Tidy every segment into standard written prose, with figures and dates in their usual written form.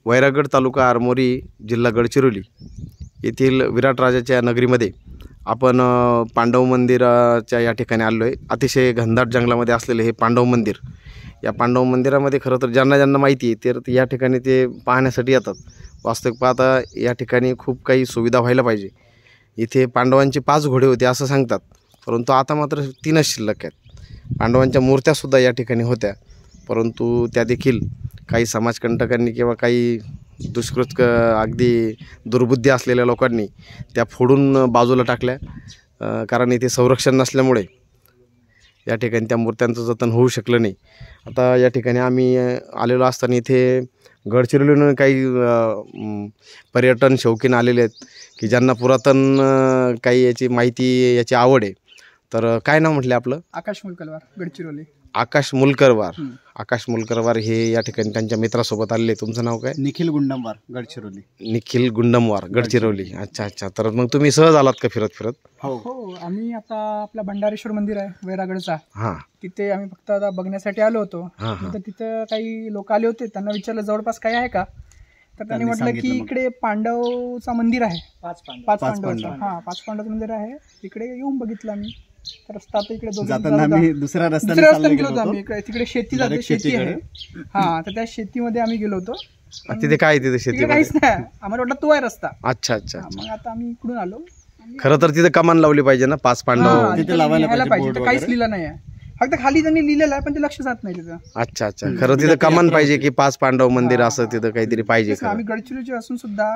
वैरागड तालुका आरमोरी जिल्हा गडचिरोली येथील विराट राजाच्या नगरीमध्ये आपण पांडव मंदिराच्या या ठिकाणी आलो आहे। अतिशय घनदाट जंगलामध्ये असलेले हे पांडव मंदिर, या पांडव मंदिरामध्ये खरं तर ज्यांना माहिती आहे तर या ठिकाणी ते पाहण्यासाठी येतात। वास्तविक पाहता या ठिकाणी खूप काही सुविधा व्हायला पाहिजे। इथे पांडवांचे 5 घोडे होते असं सांगतात, परंतु आता मात्र 3च शिल्लक आहेत। पांडवांच्या मूर्त्यासुद्धा या ठिकाणी होत्या, परंतु त्या देखील काही समाजकंटकांनी किंवा काही दुष्कृत अगदी दुर्बुद्धी असलेल्या लोकांनी त्या फोडून बाजूला टाकल्या, कारण इथे संरक्षण नसल्यामुळे या ठिकाणी त्या मूर्त्यांचं जतन होऊ शकलं नाही। आता या ठिकाणी आम्ही आलेलो असताना इथे गडचिरोलीहून काही पर्यटन शौकीन आलेले आहेत की ज्यांना पुरातन काही याची माहिती, याची आवड आहे। तर काय नाव म्हटले आपलं? आकाश मुलकरवार, गडचिरोली। आकाश मुलकरवार। आकाश मुलकरवार हे या ठिकाणी त्यांच्या मित्रासोबत आलेले। तुमचं नाव काय? निखिल गुंडमवार, गडचिरोली। निखिल गुंडमवार, गडचिरोली। अच्छा अच्छा। तर मग तुम्ही सहज आलात का फिरत फिरत? हो, आम्ही आता आपला भंडारेश्वर मंदिर आहे वैरागडचा, हां, तिथे आम्ही फक्त आता बघण्यासाठी आलो होतो। तर तिथं काही लोक आले होते, त्यांना विचारलं जवळपास काय आहे का, तर त्यांनी म्हटलं की इकडे पांडवचा मंदिर आहे, 5 पांडवाचं। हां, 5 पांडवाचं मंदिर आहे, तिकडे येऊन बघितलं आम्ही। तर रस्ता आता इकडे जाताना आम्ही दुसऱ्या रस्त्याने गेलो होतो आम्ही। तिकडे शेती आहे, हां, तर त्या शेतीमध्ये आम्ही गेलो होतो। तिथे काय, तिथे शेती काहीच नाही, आम्हाला वाटलं तो आहे रस्ता। अच्छा अच्छा। मग आता आम्ही इकडून आलो। खरं तर तिथे कमान लावली पाहिजे ना, 5 पांडव तिथे लावायला पाहिजे, काहीच लिहिलं नाही आहे, फक्त खाली त्यांनी लिहिलेलं आहे पण ते लक्ष जात नाही तिथं। अच्छा अच्छा। खरं तिथे कमान पाहिजे की 5 पांडव मंदिर असं तिथं काहीतरी पाहिजे। आम्ही गडचिरोलीचे असून सुद्धा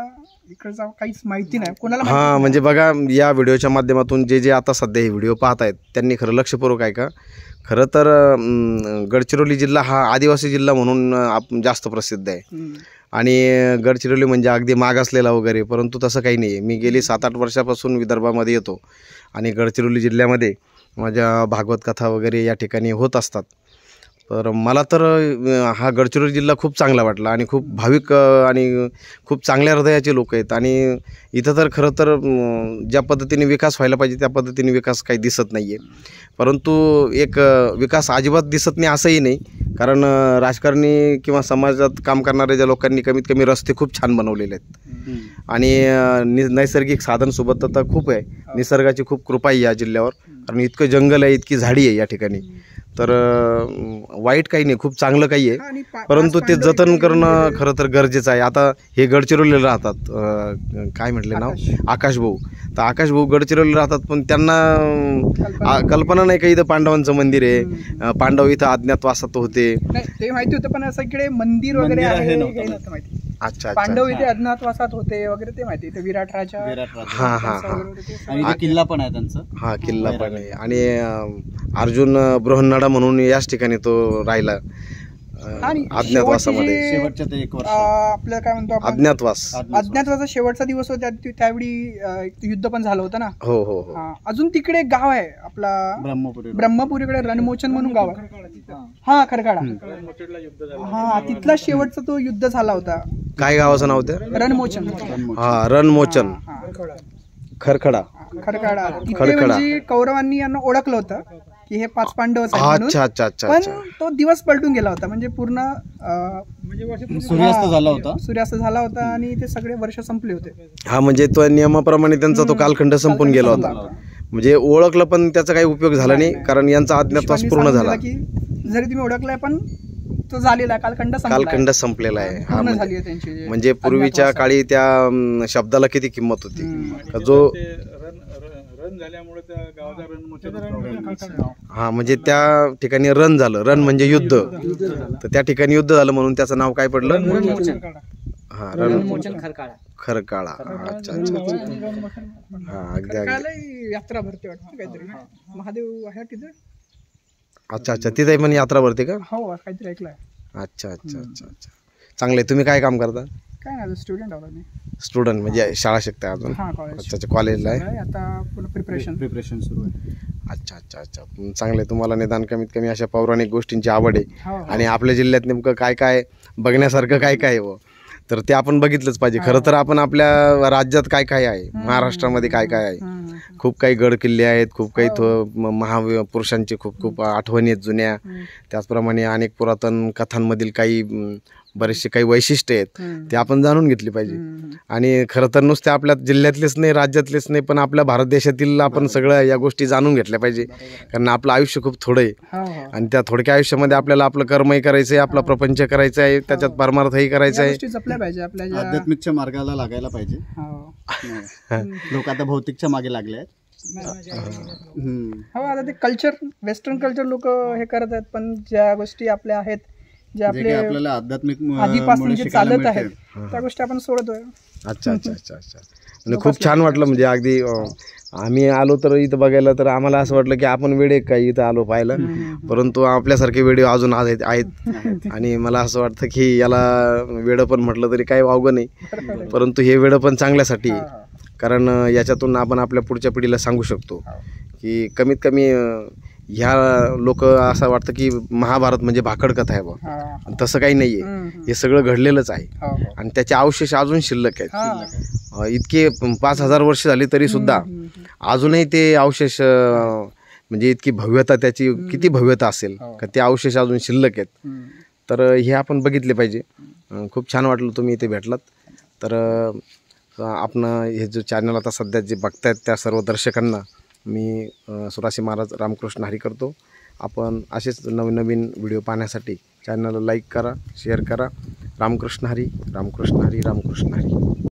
इकडचा काहीच माहिती नाही कोणाला। हां, म्हणजे बघा या व्हिडिओच्या माध्यमातून जे आता सध्या हे व्हिडिओ पाहत आहेत त्यांनी खरं लक्षपूर्वक ऐका। खरं तर गडचिरोली जिल्हा हा आदिवासी जिल्हा म्हणून जास्त प्रसिद्ध आहे आणि गडचिरोली म्हणजे अगदी मागासलेला वगैरे, परंतु तसं काही नाही आहे। मी गेली 7-8 वर्षापासून विदर्भामध्ये येतो आणि गडचिरोली जिल्ह्यामध्ये माझ्या भागवत कथा वगैरे या ठिकाणी होत असतात। तर मला तर हा गडचिरोली जिल्हा खूप चांगला वाटला आणि खूप भाविक आणि खूप चांगल्या हृदयाचे लोक आहेत। आणि इथं तर खरं तर ज्या पद्धतीने विकास व्हायला पाहिजे त्या पद्धतीने विकास काही दिसत नाही आहे, परंतु एक विकास अजिबात दिसत नाही असंही नाही, कारण राजकारणी किंवा समाजात काम करणाऱ्या ज्या लोकांनी कमीत कमी रस्ते खूप छान बनवलेले आहेत आणि नैसर्गिक साधनसुबद्धता खूप आहे, निसर्गाची खूप कृपा आहे या जिल्ह्यावर, कारण इतकं जंगल आहे, इतकी झाडी आहे या ठिकाणी। तर वाईट काही नाही, खूप चांगलं काही आहे, परंतु ते जतन करणं खरं तर गरजेचं आहे। आता हे गडचिरोलीला राहतात, काय म्हटले नाव? आकाश भाऊ। तर आकाश भाऊ गडचिरोलीला राहतात, पण त्यांना कल्पना नाही का इथं पांडवांचं मंदिर आहे, पांडव इथं अज्ञातवासात होते। ते माहिती होतं पण असं इकडे मंदिर वगैरे आहे नव्हतं माहिती। अच्छा, पांडव इथे अज्ञातवासात होते वगैरे ते माहिती, इथे विराट राजा। हां हां हां, आणि किल्ला पण आहे त्यांचा। हां, किल्ला पण आहे आणि अर्जुन बृहन्नडा म्हणून याच ठिकाणी तो राहिला अज्ञातवासामध्ये। शेवटच्या 1 वर्ष आपलं काय म्हणतो आपण, अज्ञातवासाचा शेवटचा दिवस होता, त्यावेळी युद्ध पण झालं होतं ना। हो हो हो। अजून तिकडे एक गाव आहे आपला ब्रह्मपुरीकडे, रणमोचन म्हणून गाव आहे। हा, खरकाडा। हा, तिथला शेवटचा तो युद्ध झाला होता। काय गावाचं नाव होतं? रणमोचन। हा, रणमोचन, खरखडा। तिथे म्हणजे कौरवांनी यांना ओळखलं होतं की हे 5 पांडव आहेत म्हणून। अच्छा अच्छा अच्छा। पण तो दिवस पलटून गेला होता, म्हणजे पूर्ण सूर्यास्त झाला होता आणि ते सगळे वर्ष संपले होते। हा, म्हणजे तो नियमाप्रमाणे त्यांचा तो कालखंड संपून गेला होता, म्हणजे ओळखलं पण त्याचा काही उपयोग झाला नाही, कारण यांचा अज्ञातवास पूर्ण झाला। जरी तुम्ही ओळखलाय पण तो झालेला कालखंड संपलेला आहे। म्हणजे पूर्वीच्या काळी त्या शब्दाला किती किंमत होती, जो हा, म्हणजे त्या ठिकाणी रण झालं, रण म्हणजे युद्ध, तर त्या ठिकाणी युद्ध झालं म्हणून त्याचं नाव काय पडलं? हा, रणमोचन खरकाळा। अच्छा अच्छा। हा, अगदी यात्रा भरते वाटतं काहीतरी, महादेव आहे तिथे। अच्छा अच्छा, तिथे पण यात्रा भरते का? हो, काहीतरी ऐकलंय। अच्छा अच्छा अच्छा अच्छा, चांगले। तुम्ही काय काम करता? काय नाही, स्टुडंट आहोत मी। स्टुडंट म्हणजे शाळा शिकताय अजून? अच्छा अच्छा, कॉलेजला आहे आता, प्रिपरेशन सुरू आहे। अच्छा अच्छा अच्छा, चांगले। तुम्हाला निदान कमीत कमी अशा पौराणिक गोष्टींची आवड आहे आणि आपल्या जिल्ह्यात नेमकं काय काय बघण्यासारखं काय काय आहे तर ते आपण बघितलंच पाहिजे। खरं तर आपण आपल्या राज्यात काय काय आहे, महाराष्ट्रामध्ये काय काय आहे, खूप काही गड किल्ले आहेत, खूप काही महापुरुषांची खूप खूप आठवणी आहेत जुन्या, त्याचप्रमाणे अनेक पुरातन कथांमधील काही बरेचसे काही वैशिष्ट्य आहेत हम्म. ते आपण जाणून घेतली पाहिजे. हम्म. आणि खरं तर नुसते आपल्या जिल्ह्यातलेच नाही, राज्यातलेच नाही, पण आपल्या भारत देशातील आपण सगळ्या या गोष्टी जाणून घेतल्या पाहिजे. कारण आपलं आयुष्य खूप थोडं आहे हो, हो. आणि त्या थोडक्या आयुष्यामध्ये आपल्याला आपलं कर्मही करायचं आहे, आपला प्रपंच करायचा आहे, त्याच्यात परमार्थही करायचा या आहे. गोष्टी जपल्या पाहिजे आपल्या ज्या आध्यात्मिकच्या मार्गाला लागायला पाहिजे. हो. लोक आता भौतिकच्या मागे लागले आहेत. हो, आता ते कल्चर, वेस्टर्न कल्चर लोक हे करत आहेत, पण ज्या गोष्टी आपल्या आहेत, ज्या जे काही आपले आपल्याला आध्यात्मिक आधीपासून जे शिकायला चालत मिळते. आहेत त्या गोष्टी आपण सोडतोय. अच्छा अच्छा अच्छा अच्छा. म्हणजे खूप छान वाटलं. म्हणजे अगदी आम्ही आलो तर इथं बघायला, तर आम्हाला असं वाटलं की आपण वेडे काय इथं आलो पाहायला, परंतु आपल्यासारखे व्हिडिओ अजून आहेत. आणि मला असं वाटतं की याला वेडं पण म्हटलं तरी काही वावगं नाही, परंतु हे वेडं पण चांगल्यासाठी आहे. कारण याच्यातून आपण आपल्या पुढच्या पिढीला सांगू शकतो की कमीत कमी ह्या लोक असं वाटतं की महाभारत म्हणजे भाकड कथा आहे बा, हा. तसं काही नाही आहे. हम्म. हे सगळं घडलेलंच आहे हो, हो. आणि त्याचे अवशेष अजून शिल्लक आहेत. हा. इतके 5,000 वर्ष झाली तरी सुद्धा अजूनही ते अवशेष म्हणजे इतकी भव्यता, त्याची किती भव्यता असेल का ते अवशेष अजून शिल्लक आहेत. हम्म. तर हे आपण बघितले पाहिजे. खूप छान वाटलं तुम्ही इथे भेटलात. तर आपण हे जो चॅनल आता सध्या जे बघतायत त्या सर्व दर्शकांना मी सुरासी महाराज रामकृष्ण हरी करतो. आपण असेच नवीन नवीन व्हिडिओ पाहण्यासाठी चॅनलला लाईक करा, शेअर करा. रामकृष्ण हरी, रामकृष्ण हरी, रामकृष्ण हरी.